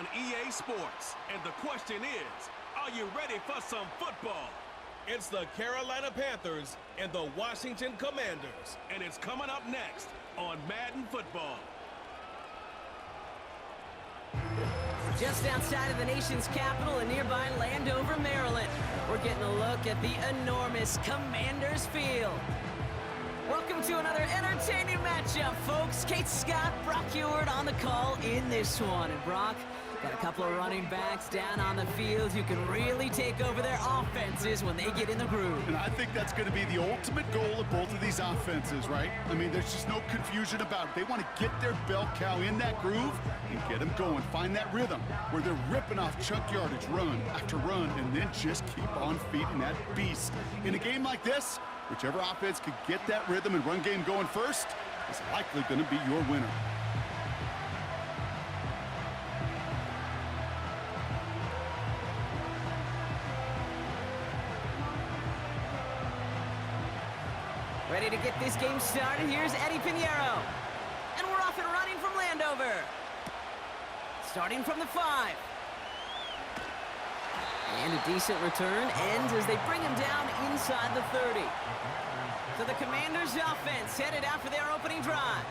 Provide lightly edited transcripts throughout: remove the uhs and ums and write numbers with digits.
on EA Sports. And the question is, are you ready for some football? It's the Carolina Panthers and the Washington Commanders. And it's coming up next on Madden Football. Just outside of the nation's capital in nearby Landover, Maryland, we're getting a look at the enormous Commanders field. Welcome to another entertaining matchup, folks. Kate Scott, Brock Ewart on the call in this one. And Brock, got a couple of running backs down on the field who can really take over their offenses when they get in the groove. And I think that's going to be the ultimate goal of both of these offenses, right? I mean, there's just no confusion about it. They want to get their bell cow in that groove and get them going. Find that rhythm where they're ripping off chunk yardage, run after run, and then just keep on feeding that beast. In a game like this, whichever offense could get that rhythm and run game going first is likely going to be your winner. Ready to get this game started. Here's Eddie Pinheiro. And we're off and running from Landover. Starting from the 5. And a decent return ends as they bring him down inside the 30. So the Commanders offense headed out for their opening drive.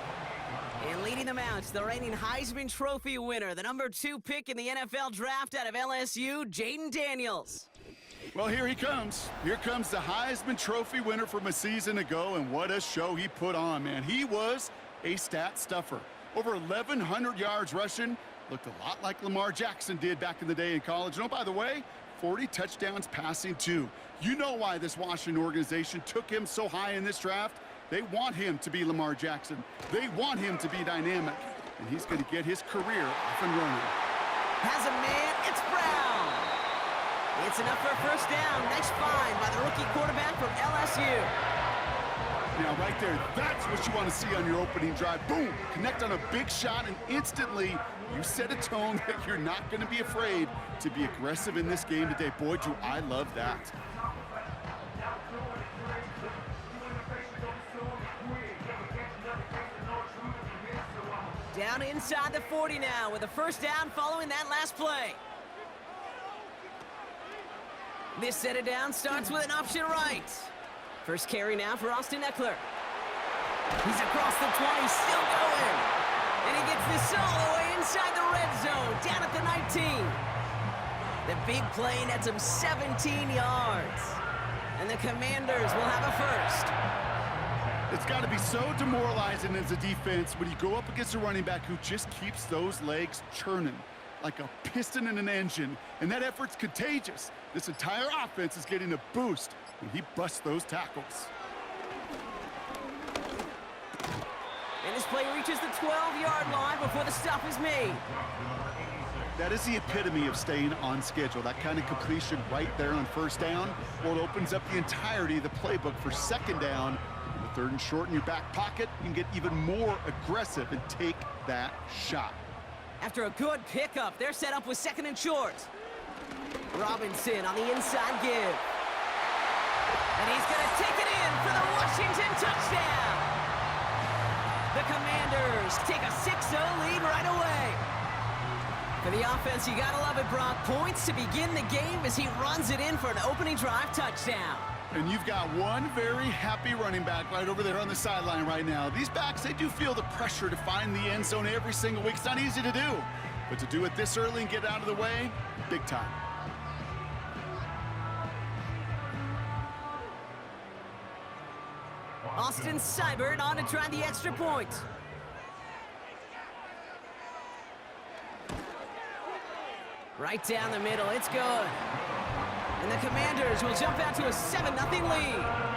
And leading them out, the reigning Heisman Trophy winner, the number 2 pick in the NFL draft out of LSU, Jaden Daniels. Well, here he comes. Here comes the Heisman Trophy winner from a season ago, and what a show he put on, man. He was a stat stuffer. Over 1,100 yards rushing. Looked a lot like Lamar Jackson did back in the day in college. And oh, by the way, 40 touchdowns passing too. You know why this Washington organization took him so high in this draft. They want him to be Lamar Jackson. They want him to be dynamic. And he's going to get his career off and running. Has a man, it's Brown. It's enough for a first down. Nice find by the rookie quarterback from LSU. Now, right there, that's what you want to see on your opening drive. Boom! Connect on a big shot, and instantly you set a tone that you're not going to be afraid to be aggressive in this game today. Boy, do I love that. Down inside the 40 now with a first down following that last play. This set it down starts with an option right. First carry now for Austin Eckler. He's across the 20, still going. And he gets this all the way inside the red zone, down at the 19. The big play nets him 17 yards. And the Commanders will have a first. It's got to be so demoralizing as a defense when you go up against a running back who just keeps those legs churning like a piston in an engine, and that effort's contagious. This entire offense is getting a boost when he busts those tackles. And this play reaches the 12-yard line before the stop is made. That is the epitome of staying on schedule. That kind of completion right there on first down. Well, it opens up the entirety of the playbook for second down. The third and short in your back pocket, you can get even more aggressive and take that shot. After a good pickup, they're set up with second and short. Robinson on the inside give. And he's going to take it in for the Washington touchdown. The Commanders take a 6-0 lead right away. For the offense, you got to love it, Brock. Points to begin the game as he runs it in for an opening drive touchdown. And you've got one very happy running back right over there on the sideline right now. These backs, they do feel the pressure to find the end zone every single week. It's not easy to do. But to do it this early and get it out of the way, big time. Austin Seibert on to try the extra point. Right down the middle, it's good. And the Commanders will jump out to a 7-0 lead.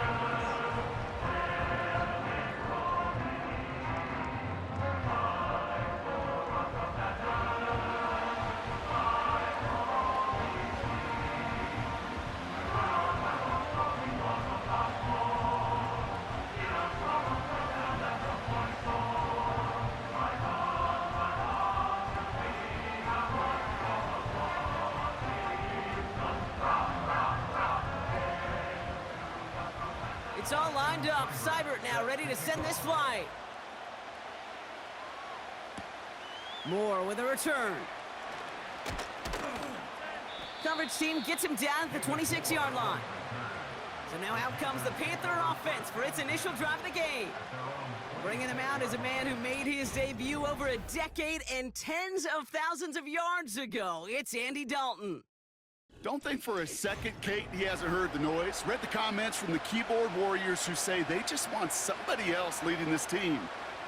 It's all lined up. Seibert now ready to send this flight. Moore with a return. Coverage team gets him down at the 26-yard line. So now out comes the Panther offense for its initial drive of the game. Bringing him out is a man who made his debut over a decade and tens of thousands of yards ago. It's Andy Dalton. Don't think for a second, Kate, he hasn't heard the noise. Read the comments from the keyboard warriors who say they just want somebody else leading this team.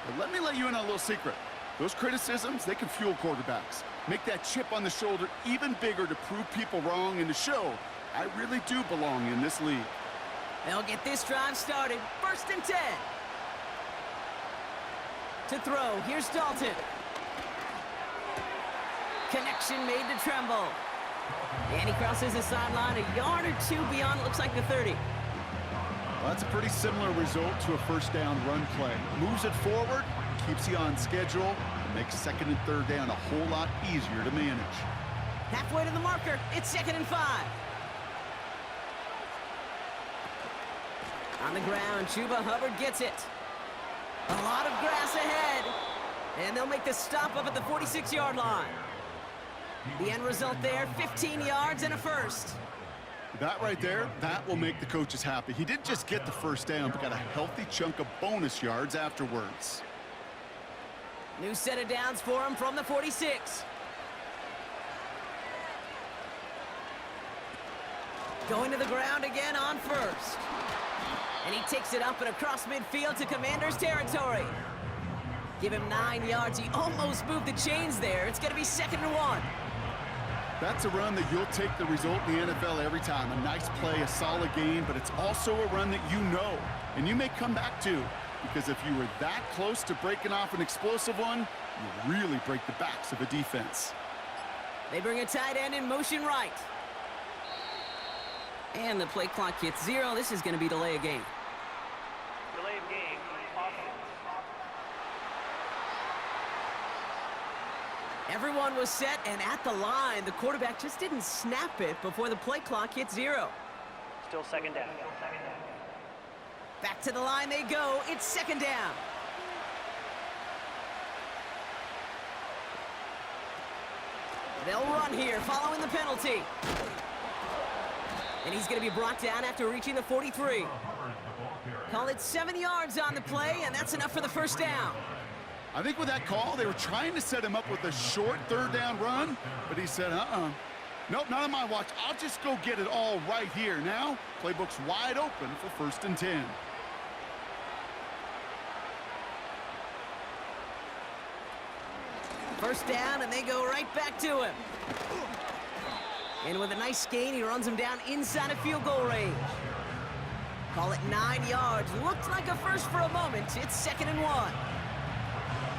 But let me let you in on a little secret. Those criticisms, they can fuel quarterbacks. Make that chip on the shoulder even bigger to prove people wrong and to show I really do belong in this league. They'll get this drive started. 1st and 10. To throw, here's Dalton. Connection made to Tremble. And he crosses the sideline a yard or two beyond, it looks like the 30. Well, that's a pretty similar result to a first down run play. Moves it forward, keeps you on schedule, and makes 2nd and 3rd down a whole lot easier to manage. Halfway to the marker, it's 2nd and 5. On the ground, Chuba Hubbard gets it. A lot of grass ahead. And they'll make the stop up at the 46-yard line. The end result there, 15 yards and a first. That right there, that will make the coaches happy. He didn't just get the first down, but got a healthy chunk of bonus yards afterwards. New set of downs for him from the 46. Going to the ground again on first. And he takes it up and across midfield to Commanders territory. Give him 9 yards. He almost moved the chains there. It's going to be 2nd and 1. That's a run that you'll take the result in the NFL every time. A nice play, a solid game, but it's also a run that you know, and you may come back to, because if you were that close to breaking off an explosive one, you really break the backs of a defense. They bring a tight end in motion right. And the play clock hits 0. This is going to be delay of game. Delay of game. Everyone was set and at the line. The quarterback just didn't snap it before the play clock hit 0. Still 2nd down. Back to the line they go. It's 2nd down. They'll run here following the penalty. And he's going to be brought down after reaching the 43. Call it 7 yards on the play, and that's enough for the first down. I think with that call, they were trying to set him up with a short 3rd down run, but he said, nope, not on my watch. I'll just go get it all right here. Now, playbook's wide open for 1st and 10. First down, and they go right back to him. And with a nice gain, he runs him down inside of field goal range. Call it 9 yards. Looked like a first for a moment. It's 2nd and 1.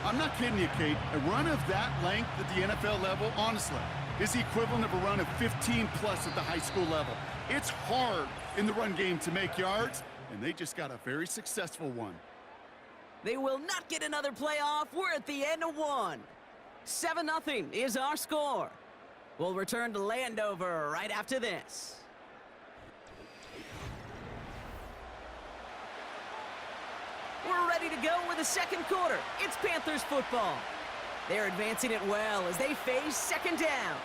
I'm not kidding you, Kate. A run of that length at the NFL level, honestly, is the equivalent of a run of 15-plus at the high school level. It's hard in the run game to make yards, and they just got a very successful one. They will not get another play off. We're at the end of 1. 7-0 is our score. We'll return to Landover right after this. We're ready to go with the 2nd quarter. It's Panthers football. They're advancing it well as they face 2nd down.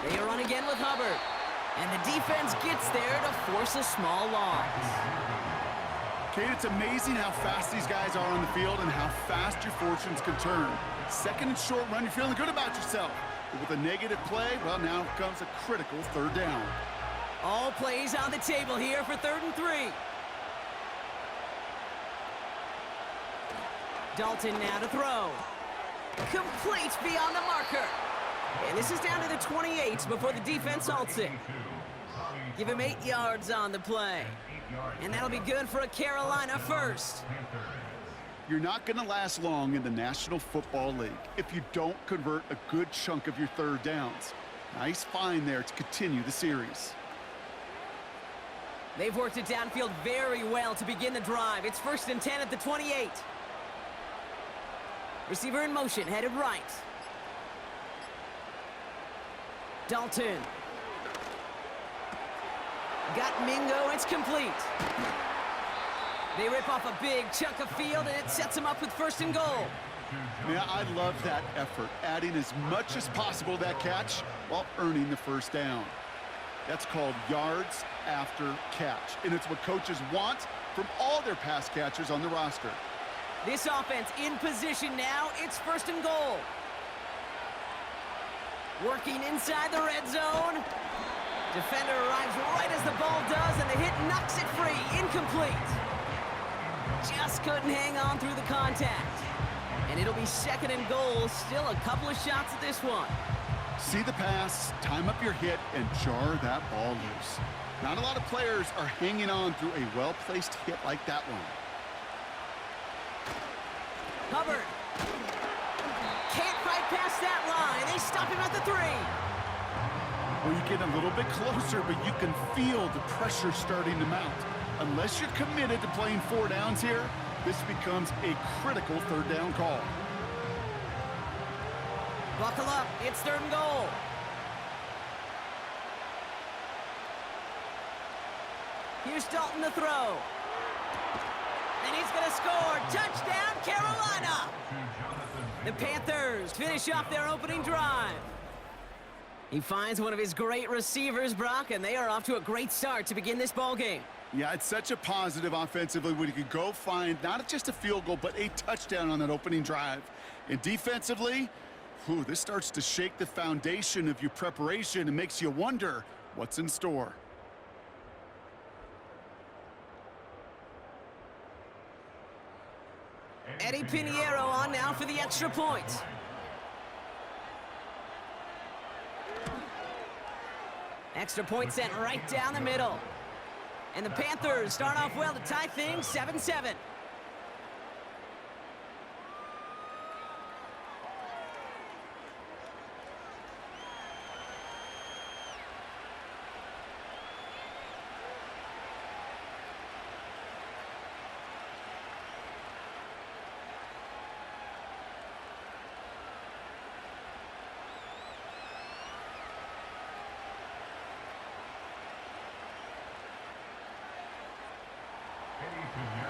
They run again with Hubbard. And the defense gets there to force a small loss. Kate, it's amazing how fast these guys are on the field and how fast your fortunes can turn. 2nd and short run, you're feeling good about yourself. But with a negative play, well, now comes a critical 3rd down. All plays on the table here for 3rd and 3. Dalton now to throw. Complete beyond the marker. And this is down to the 28 before the defense halts it. Give him 8 yards on the play. And that'll be good for a Carolina first. You're not going to last long in the National Football League if you don't convert a good chunk of your 3rd downs. Nice find there to continue the series. They've worked it downfield very well to begin the drive. It's 1st and 10 at the 28. Receiver in motion, headed right. Dalton. Got Mingo, it's complete. They rip off a big chunk of field, and it sets them up with 1st and goal. Yeah, I love that effort, adding as much as possible to that catch while earning the first down. That's called yards after catch, and it's what coaches want from all their pass catchers on the roster. This offense in position now. It's 1st and goal. Working inside the red zone. Defender arrives right as the ball does, and the hit knocks it free. Incomplete. Just couldn't hang on through the contact. And it'll be 2nd and goal. Still a couple of shots at this one. See the pass, time up your hit, and jar that ball loose. Not a lot of players are hanging on through a well-placed hit like that one. Hubbard. Can't fight past that line. They stop him at the 3. Well, you get a little bit closer, but you can feel the pressure starting to mount. Unless you're committed to playing 4 downs here, this becomes a critical 3rd down call. Buckle up. It's 3rd and goal. Here's Dalton to throw. And he's going to score. Touchdown, Carolina! The Panthers finish off their opening drive. He finds one of his great receivers, Brock, and they are off to a great start to begin this ball game. Yeah, it's such a positive offensively when you can go find not just a field goal, but a touchdown on that opening drive. And defensively, this starts to shake the foundation of your preparation and makes you wonder what's in store. Eddie Pinheiro on now for the extra point. Extra point sent right down the middle. And the Panthers start off well to tie things 7-7.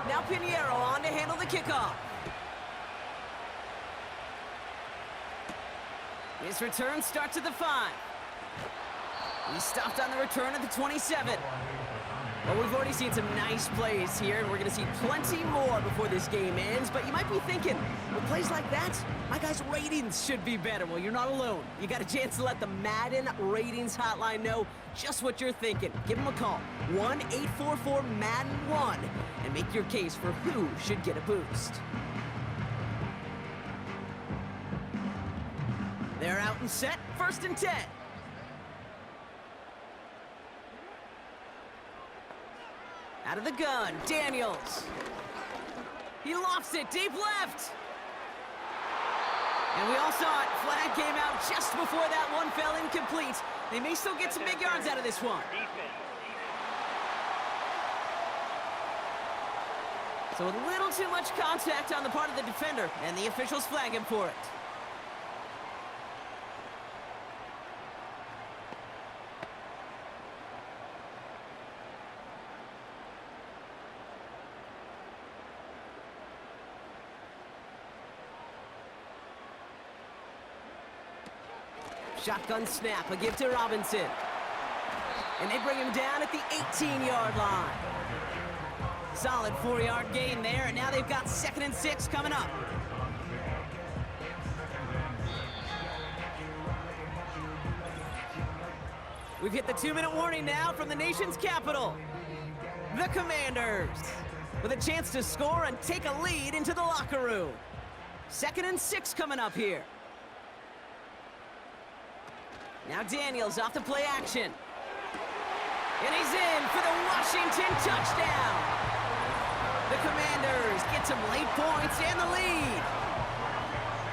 Now Pinheiro on to handle the kickoff. His return starts at the 5. He's stopped on the return at the 27. Well, we've already seen some nice plays here, and we're going to see plenty more before this game ends. But you might be thinking, with plays like that, my guys' ratings should be better. Well, you're not alone. You got a chance to let the Madden ratings hotline know just what you're thinking. Give them a call, 1-844-MADDEN-1, and make your case for who should get a boost. They're out and set, 1st and 10. Out of the gun, Daniels. He lofts it deep left. And we all saw it. Flag came out just before that one fell incomplete. They may still get some big yards out of this one. So a little too much contact on the part of the defender, and the officials flag him for it. Shotgun snap, a give to Robinson. And they bring him down at the 18-yard line. Solid 4-yard gain there, and now they've got 2nd and 6 coming up. We've hit the 2-minute warning now from the nation's capital. The Commanders, with a chance to score and take a lead into the locker room. 2nd and 6 coming up here. Now Daniels off the play action. And he's in for the Washington touchdown. The Commanders get some late points and the lead.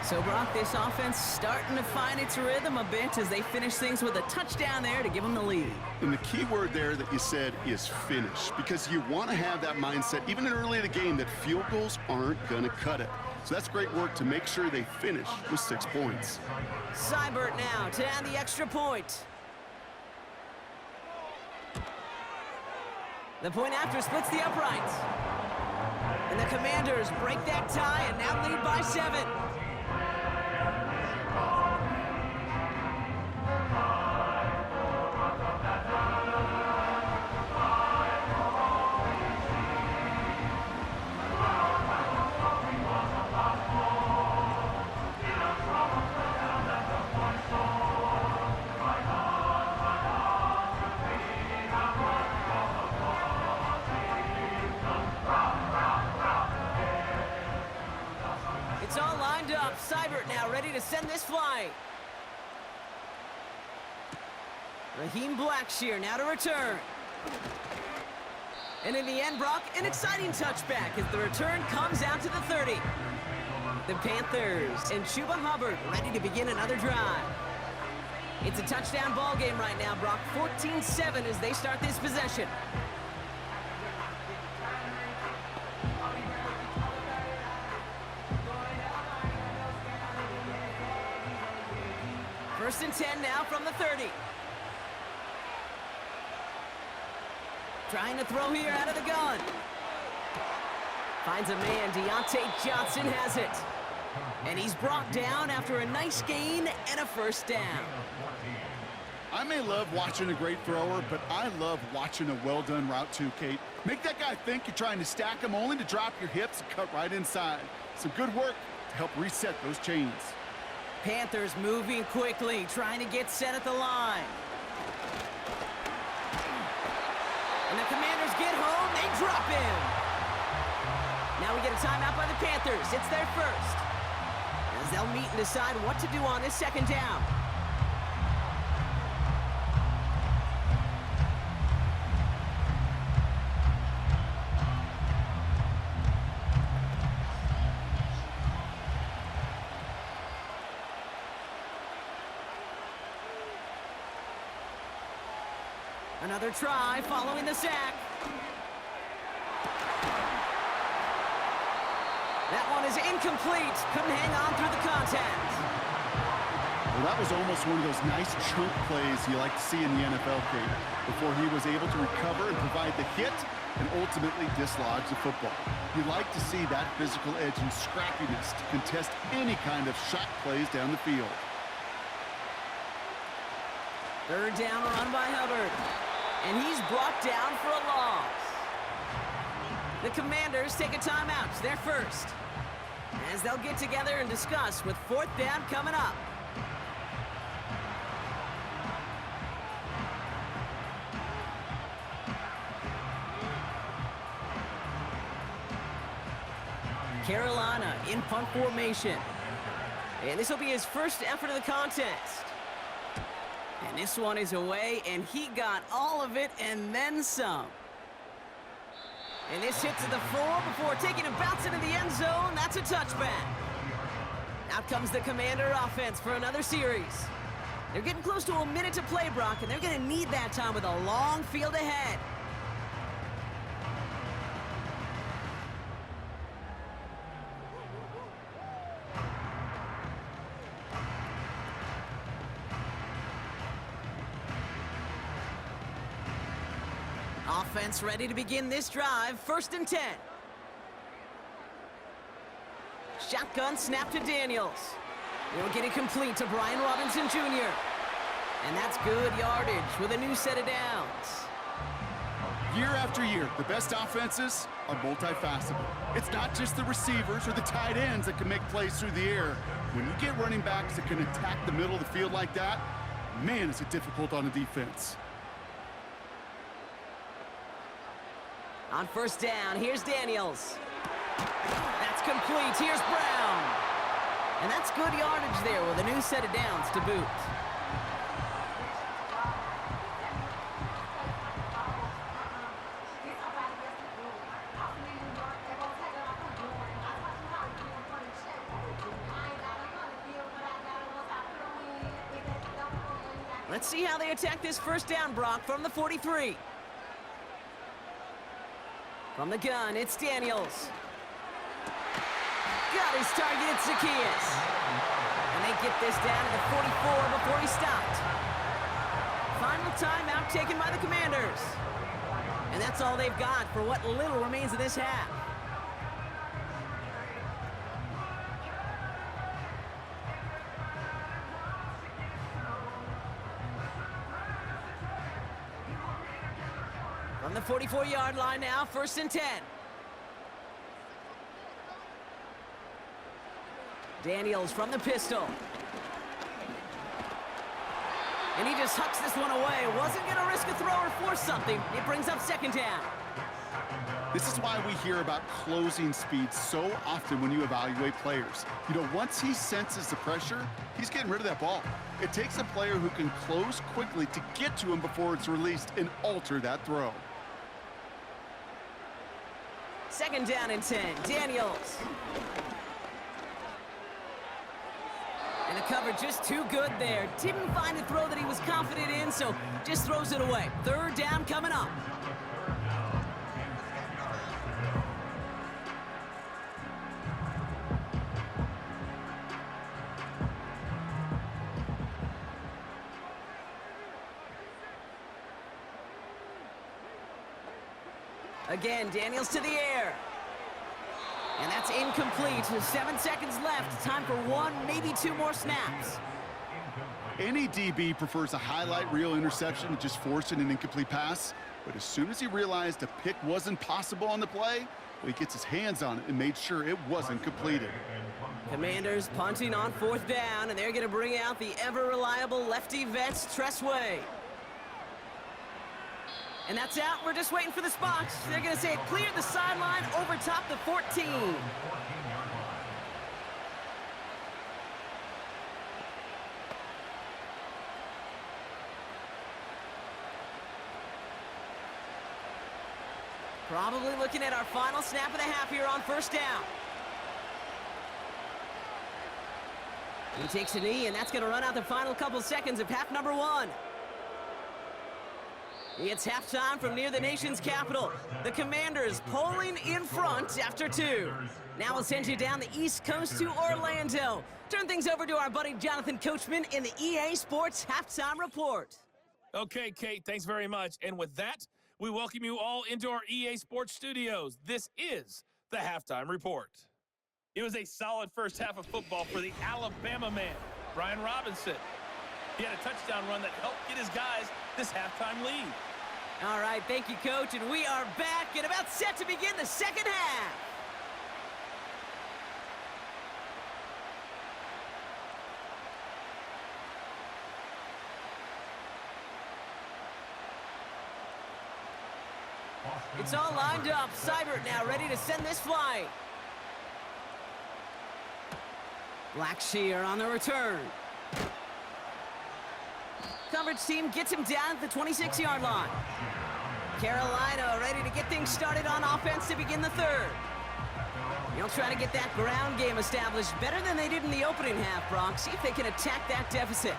So, Brock, this offense starting to find its rhythm a bit as they finish things with a touchdown there to give them the lead. And the key word there that you said is finish, because you want to have that mindset, even early in the game, that field goals aren't going to cut it. So that's great work to make sure they finish with 6 points. Seibert now to add the extra point. The point after splits the uprights. And the Commanders break that tie and now lead by 7. It's all lined up. Seibert now ready to send this flying. Raheem Blackshear now to return. And in the end, Brock, an exciting touchback as the return comes out to the 30. The Panthers and Chuba Hubbard ready to begin another drive. It's a touchdown ball game right now, Brock. 14-7 as they start this possession. First and 10 now from the 30. Trying to throw here out of the gun. Finds a man. Deontay Johnson has it. And he's brought down after a nice gain and a first down. I may love watching a great thrower, but I love watching a well-done route too, Kate. Make that guy think you're trying to stack him only to drop your hips and cut right inside. Some good work to help reset those chains. Panthers moving quickly, trying to get set at the line. And the Commanders get home, they drop him. Now we get a timeout by the Panthers. It's their first. As they'll meet and decide what to do on this second down. Another try following the sack. That one is incomplete. Couldn't hang on through the contact. Well, that was almost one of those nice chunk plays you like to see in the NFL, Kate, before he was able to recover and provide the hit and ultimately dislodge the football. You like to see that physical edge and scrappiness to contest any kind of shot plays down the field. Third down run by Hubbard. And he's brought down for a loss. The Commanders take a timeout. It's their first. As they'll get together and discuss with fourth down coming up. Carolina in punt formation. And this will be his first effort of the contest. And this one is away, and he got all of it and then some. And this hits the 4 before taking a bounce into the end zone. That's a touchback. Out comes the Commander offense for another series. They're getting close to a minute to play, Brock, and they're going to need that time with a long field ahead. Offense ready to begin this drive. First and 10. Shotgun snap to Daniels. He'll get it complete to Brian Robinson Jr. And that's good yardage with a new set of downs. Year after year, the best offenses are multifaceted. It's not just the receivers or the tight ends that can make plays through the air. When you get running backs that can attack the middle of the field like that, man, is it difficult on the defense. On first down, here's Daniels. That's complete. Here's Brown. And that's good yardage there with a new set of downs to boot. Let's see how they attack this first down, Brock, from the 43. From the gun, it's Daniels. Got his target, it's Zacchaeus. And they get this down to the 44 before he stopped. Final timeout taken by the Commanders. And that's all they've got for what little remains of this half. From the 44-yard line now, 1st and 10. Daniels from the pistol. And he just hucks this one away. Wasn't going to risk a throw or force something. It brings up 2nd down. This is why we hear about closing speed so often when you evaluate players. You know, once he senses the pressure, he's getting rid of that ball. It takes a player who can close quickly to get to him before it's released and alter that throw. 2nd down and 10. Daniels. And the cover just too good there. Didn't find a throw that he was confident in, so just throws it away. 3rd down coming up. Again, Daniels to the air. And that's incomplete. 7 seconds left. Time for 1, maybe 2 more snaps. Any DB prefers a highlight reel interception to just forcing an incomplete pass. But as soon as he realized a pick wasn't possible on the play, well, he gets his hands on it and made sure it wasn't completed. Commanders punting on 4th down, and they're going to bring out the ever-reliable lefty vets, Tressway. And that's out. We're just waiting for the spots. They're going to say it cleared the sideline over top the 14. Probably looking at our final snap of the half here on 1st down. He takes a knee, and that's going to run out the final couple seconds of half number 1. It's halftime from near the nation's capital. The Commanders pulling in front after 2. Now we'll send you down the East Coast to Orlando. Turn things over to our buddy Jonathan Coachman in the EA Sports Halftime Report. Okay, Kate, thanks very much. And with that, we welcome you all into our EA Sports studios. This is the Halftime Report. It was a solid first half of football for the Alabama man, Brian Robinson. He had a touchdown run that helped get his guys this halftime lead. All right, thank you, Coach, and we are back and about set to begin the 2nd half. It's all lined up. Seibert now ready to send this flight. Blackshear on the return. Coverage team gets him down at the 26-yard line. Carolina ready to get things started on offense to begin the 3rd. They'll try to get that ground game established better than they did in the opening half, Brock. See if they can attack that deficit.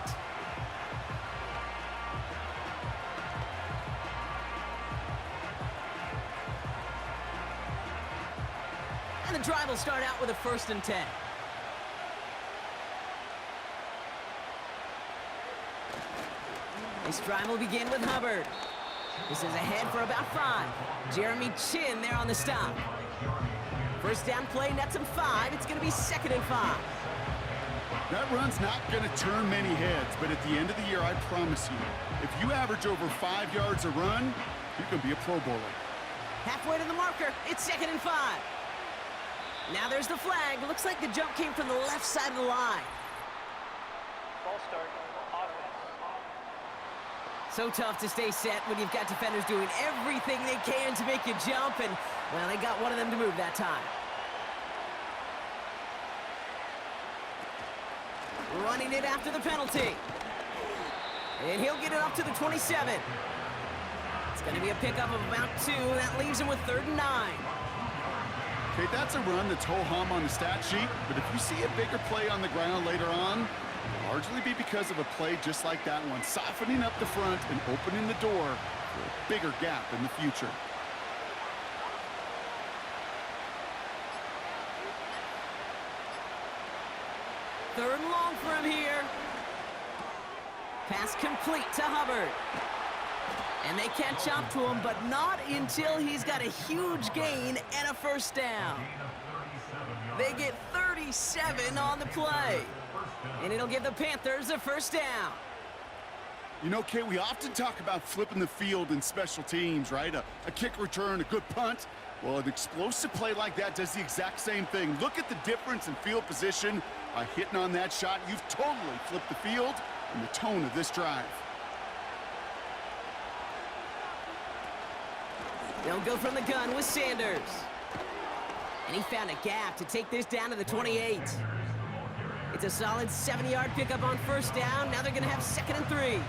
And the drive will start out with a 1st and 10. This drive will begin with Hubbard. This is ahead for about 5. Jeremy Chin there on the stop. 1st down play nets him 5. It's going to be 2nd and 5. That run's not going to turn many heads, but at the end of the year, I promise you, if you average over 5 yards a run, you're going to be a Pro Bowler. Halfway to the marker. It's 2nd and 5. Now there's the flag. Looks like the jump came from the left side of the line. Ball start. So tough to stay set when you've got defenders doing everything they can to make you jump, and, well, they got one of them to move that time. Running it after the penalty. And he'll get it up to the 27. It's going to be a pickup of about 2, and that leaves him with 3rd and 9. Okay, that's a run that's ho-hum on the stat sheet, but if you see a bigger play on the ground later on, it'll largely be because of a play just like that one, softening up the front and opening the door for a bigger gap in the future. Third and long for him here. Pass complete to Hubbard. And they catch up to him, but not until he's got a huge gain and a 1st down. They get 37 on the play. And it'll give the Panthers a 1st down. You know, Kay, we often talk about flipping the field in special teams, right? A kick return, a good punt. Well, an explosive play like that does the exact same thing. Look at the difference in field position. By hitting on that shot, you've totally flipped the field and the tone of this drive. They'll go from the gun with Sanders. And he found a gap to take this down to the 28. It's a solid 70-yard pickup on first down. Now they're going to have 2nd and 3.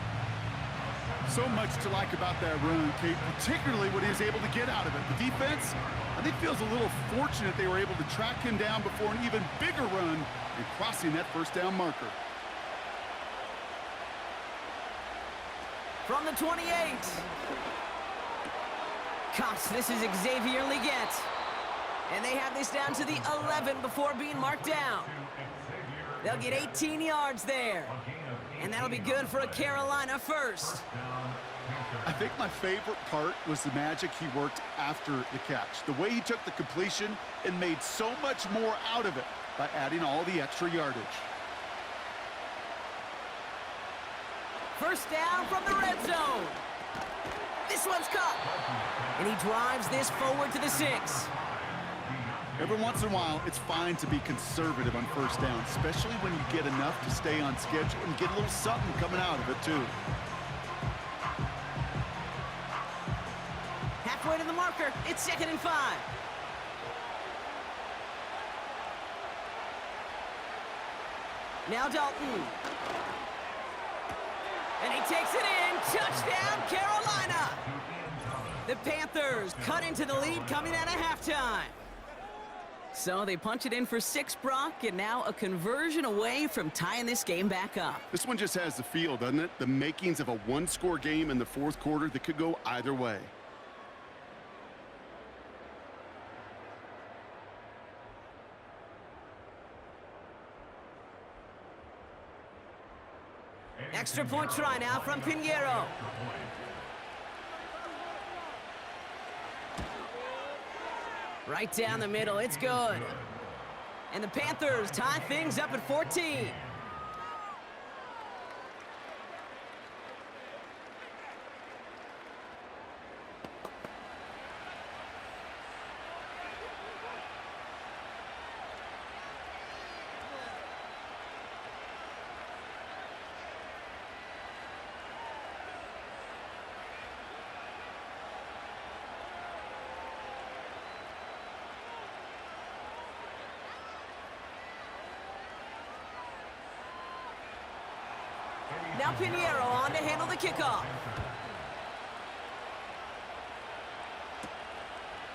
So much to like about that run, Kate, particularly what he was able to get out of it. The defense, I think, feels a little fortunate they were able to track him down before an even bigger run and crossing that first down marker. From the 28. Cox, this is Xavier Leggett. And they have this down to the 11 before being marked down. They'll get 18 yards there. And that'll be good for a Carolina first. I think my favorite part was the magic he worked after the catch. The way he took the completion and made so much more out of it by adding all the extra yardage. First down from the red zone. This one's caught. And he drives this forward to the 6. Every once in a while, it's fine to be conservative on first down, especially when you get enough to stay on schedule and get a little something coming out of it, too. Halfway to the marker. It's 2nd and 5. Now Dalton. And he takes it in. Touchdown, Carolina. The Panthers cut into the lead coming out of halftime. So they punch it in for 6, Brock, and now a conversion away from tying this game back up. This one just has the feel, doesn't it? The makings of a one-score game in the fourth quarter that could go either way. Extra point try now from Pinheiro. Right down the middle, it's good. And the Panthers tie things up at 14. Now Pinheiro on to handle the kickoff.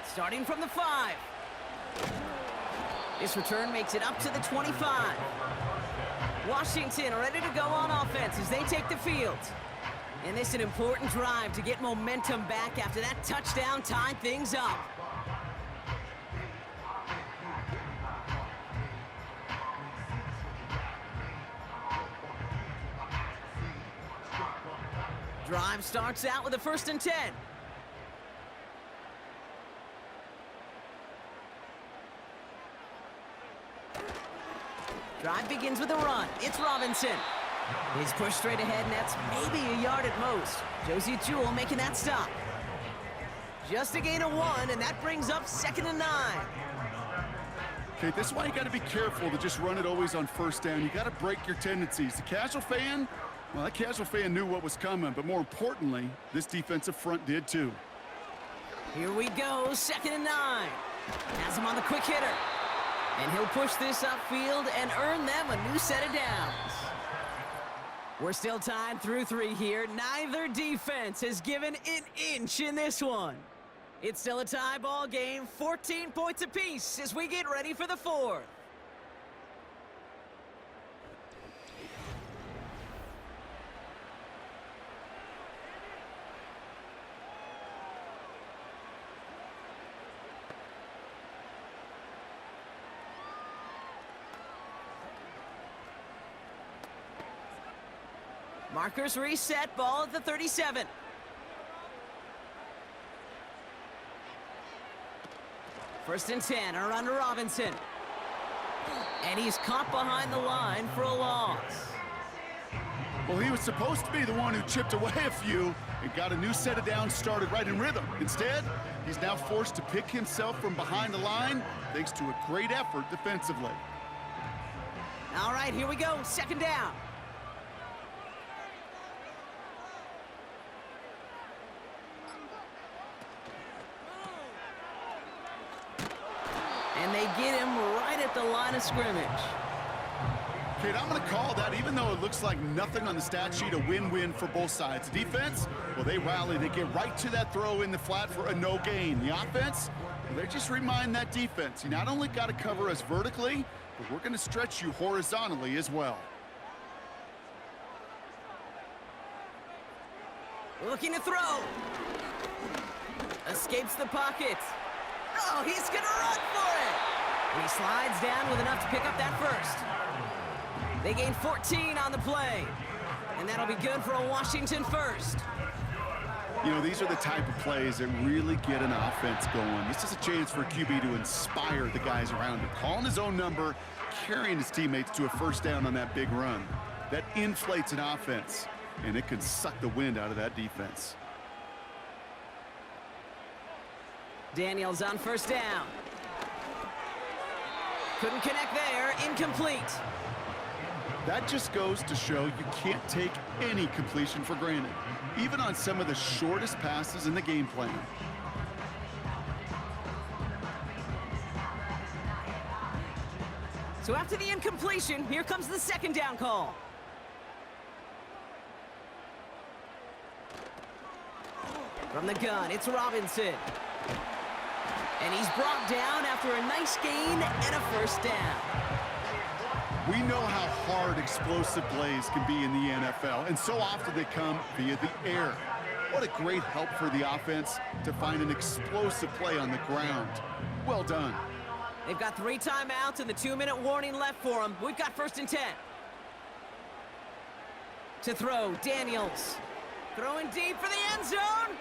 Starting from the 5. This return makes it up to the 25. Washington ready to go on offense as they take the field. And this is an important drive to get momentum back after that touchdown tied things up. Drive starts out with a 1st and 10. Drive begins with a run. It's Robinson. He's pushed straight ahead, and that's maybe a yard at most. Josie Jewell making that stop. Just a gain of 1, and that brings up 2nd and 9. Okay, this is why you got to be careful to just run it always on first down. You got to break your tendencies. The casual fan, well, that casual fan knew what was coming, but more importantly, this defensive front did too. Here we go, 2nd and 9. Has him on the quick hitter. And he'll push this upfield and earn them a new set of downs. We're still tied through 3 here. Neither defense has given an inch in this one. It's still a tie ball game, 14 points apiece as we get ready for the 4th. Markers reset, ball at the 37. First and 10, a run to Robinson. And he's caught behind the line for a loss. Well, he was supposed to be the one who chipped away a few and got a new set of downs started right in rhythm. Instead, he's now forced to pick himself from behind the line thanks to a great effort defensively. All right, here we go. Second down. And they get him right at the line of scrimmage. Kate, I'm going to call that, even though it looks like nothing on the stat sheet, a win-win for both sides. The defense, well, they rally. They get right to that throw in the flat for a no gain. The offense, well, they just remind that defense, you not only got to cover us vertically, but we're going to stretch you horizontally as well. Looking to throw. Escapes the pocket. Oh, he's going to run for it. And he slides down with enough to pick up that first. They gain 14 on the play. And that'll be good for a Washington first. You know, these are the type of plays that really get an offense going. This is a chance for a QB to inspire the guys around him. Calling his own number, carrying his teammates to a first down on that big run. That inflates an offense, and it can suck the wind out of that defense. Daniels on first down. Couldn't connect there. Incomplete. That just goes to show you can't take any completion for granted, even on some of the shortest passes in the game plan. So after the incompletion, here comes the second down call. From the gun, it's Robinson. And he's brought down after a nice gain and a first down. We know how hard explosive plays can be in the NFL, and so often they come via the air. What a great help for the offense to find an explosive play on the ground. Well done. They've got 3 timeouts and the 2-minute warning left for them. We've got 1st and 10. To throw, Daniels. Throwing deep for the end zone.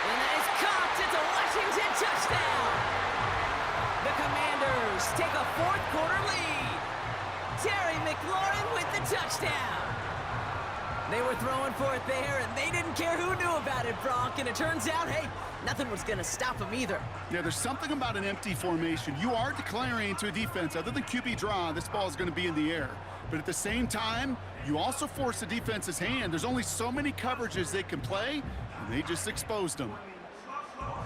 And that is caught. It's a Washington touchdown. The Commanders take a 4th quarter lead. Terry McLaurin with the touchdown. They were throwing for it there, and they didn't care who knew about it, Brock. And it turns out, hey, nothing was going to stop them either. Yeah, there's something about an empty formation. You are declaring to a defense, other than QB draw, this ball is going to be in the air. But at the same time, you also force the defense's hand. There's only so many coverages they can play, and they just exposed them.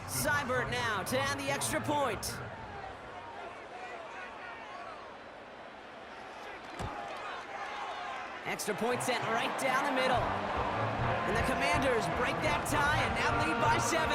Seibert now to add the extra point. Extra point sent right down the middle. And the Commanders break that tie and now lead by 7.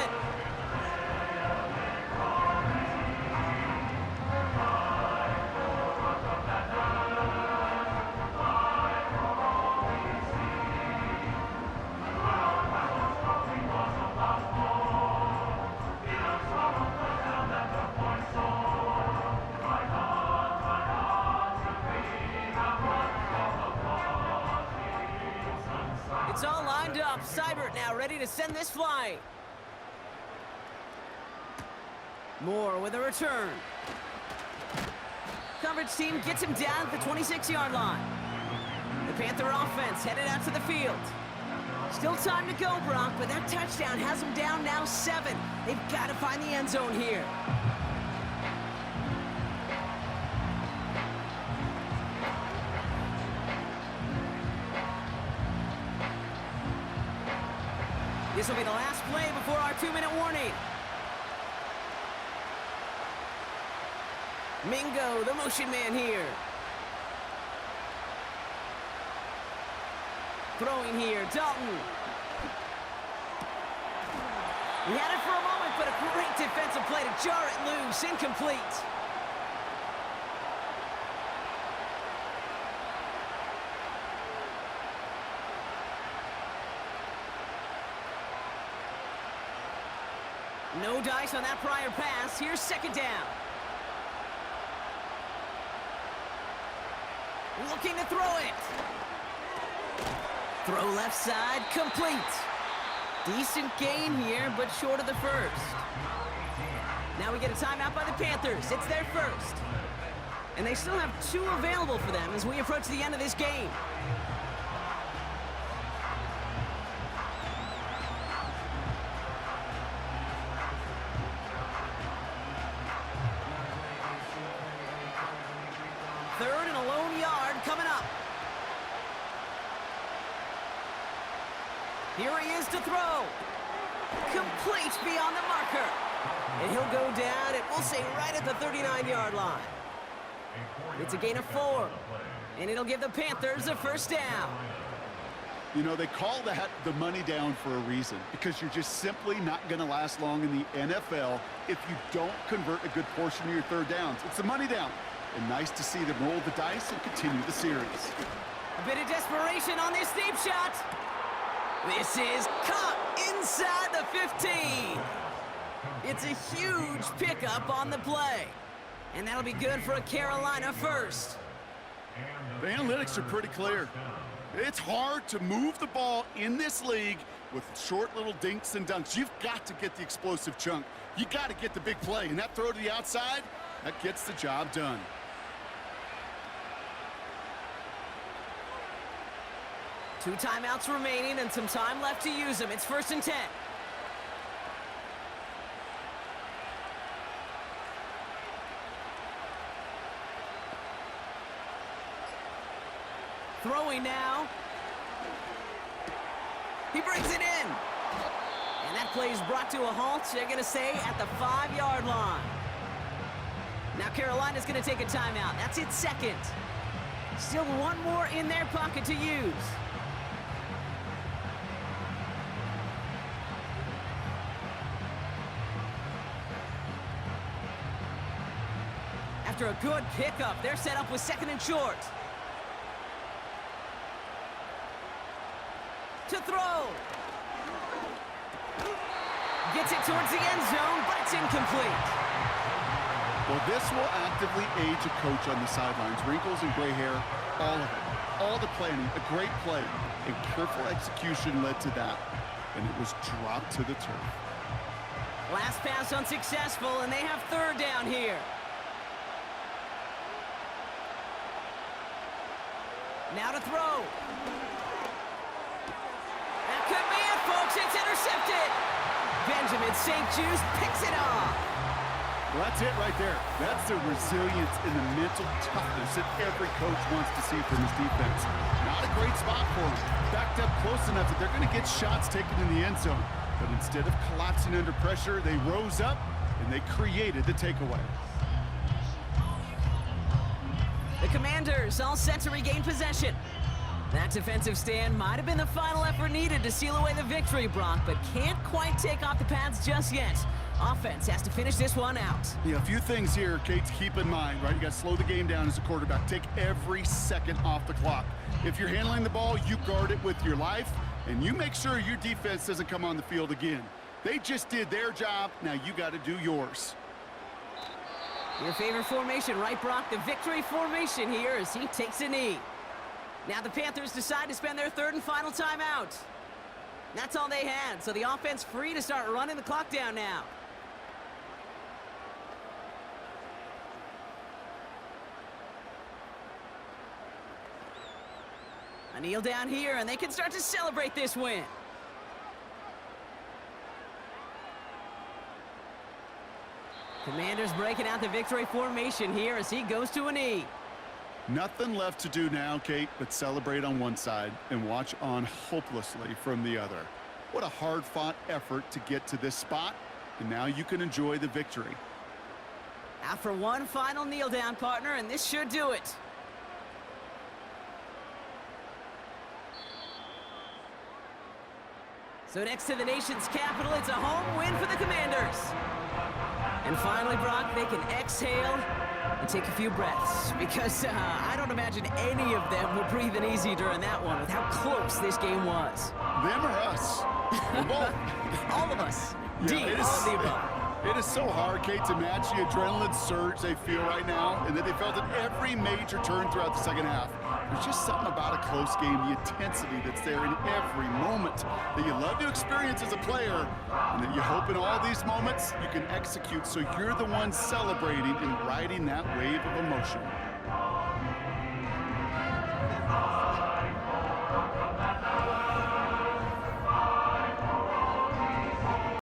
It's all lined up. Seibert now ready to send this flying. Moore with a return. Coverage team gets him down at the 26-yard line. The Panther offense headed out to the field. Still time to go, Brock, but that touchdown has them down now 7. They've got to find the end zone here. This will be the last play before our 2-minute warning. Mingo, the motion man here. Throwing here, Dalton. We had it for a moment, but a great defensive play to jar it loose. Incomplete. No dice on that prior pass. Here's 2nd down. Looking to throw it. Throw left side, complete. Decent gain here, but short of the first. Now we get a timeout by the Panthers. It's their first. And they still have 2 available for them as we approach the end of this game. Third and a lone yard coming up. Here he is to throw. Complete beyond the marker. And he'll go down, and we'll say right at the 39-yard line. It's a gain of 4. And it'll give the Panthers a first down. You know, they call that the money down for a reason, because you're just simply not going to last long in the NFL if you don't convert a good portion of your third downs. It's the money down. And nice to see them roll the dice and continue the series. A bit of desperation on this deep shot. This is caught inside the 15. It's a huge pickup on the play. And that'll be good for a Carolina first. The analytics are pretty clear. It's hard to move the ball in this league with short little dinks and dunks. You've got to get the explosive chunk. You got to get the big play. And that throw to the outside, that gets the job done. Two timeouts remaining and some time left to use them. It's 1st and 10. Throwing now. He brings it in. And that play is brought to a halt, they're going to say, at the 5-yard line. Now Carolina's going to take a timeout. That's its second. Still one more in their pocket to use. After a good pickup, they're set up with 2nd and short. To throw. Gets it towards the end zone, but it's incomplete. Well, this will actively age a coach on the sidelines. Wrinkles and gray hair, all of it. All the planning, a great play, and careful execution led to that. And it was dropped to the turf. Last pass unsuccessful, and they have 3rd down here. Now to throw. That could be it, folks. It's intercepted. Benjamin St. Juice picks it off. Well, that's it right there. That's the resilience and the mental toughness that every coach wants to see from his defense. Not a great spot for him. Backed up close enough that they're going to get shots taken in the end zone. But instead of collapsing under pressure, they rose up and they created the takeaway. The Commanders all set to regain possession. That defensive stand might have been the final effort needed to seal away the victory, Brock, but can't quite take off the pads just yet. Offense has to finish this one out. Yeah, a few things here, Kate, to keep in mind, right? You got to slow the game down as a quarterback. Take every second off the clock. If you're handling the ball, you guard it with your life, and you make sure your defense doesn't come on the field again. They just did their job. Now you got to do yours. Your favorite formation, right, Brock? The victory formation here as he takes a knee. Now the Panthers decide to spend their 3rd and final timeout. That's all they had, so the offense free to start running the clock down now. A kneel down here, and they can start to celebrate this win. Commanders breaking out the victory formation here as he goes to a knee. Nothing left to do now, Kate, but celebrate on one side and watch on hopelessly from the other. What a hard-fought effort to get to this spot, and now you can enjoy the victory. Out for one final kneel down, partner, and this should do it. So next to the nation's capital, it's a home win for the Commanders. And finally, Brock, they can exhale and take a few breaths, because I don't imagine any of them were breathing easy during that one with how close this game was. Them or us? Or both. All of us. Yeah, D, all of the above. It is so hard, Kate, to match the adrenaline surge they feel right now, and that they felt at every major turn throughout the second half. There's just something about a close game, the intensity that's there in every moment that you love to experience as a player, and that you hope in all these moments you can execute so you're the one celebrating and riding that wave of emotion.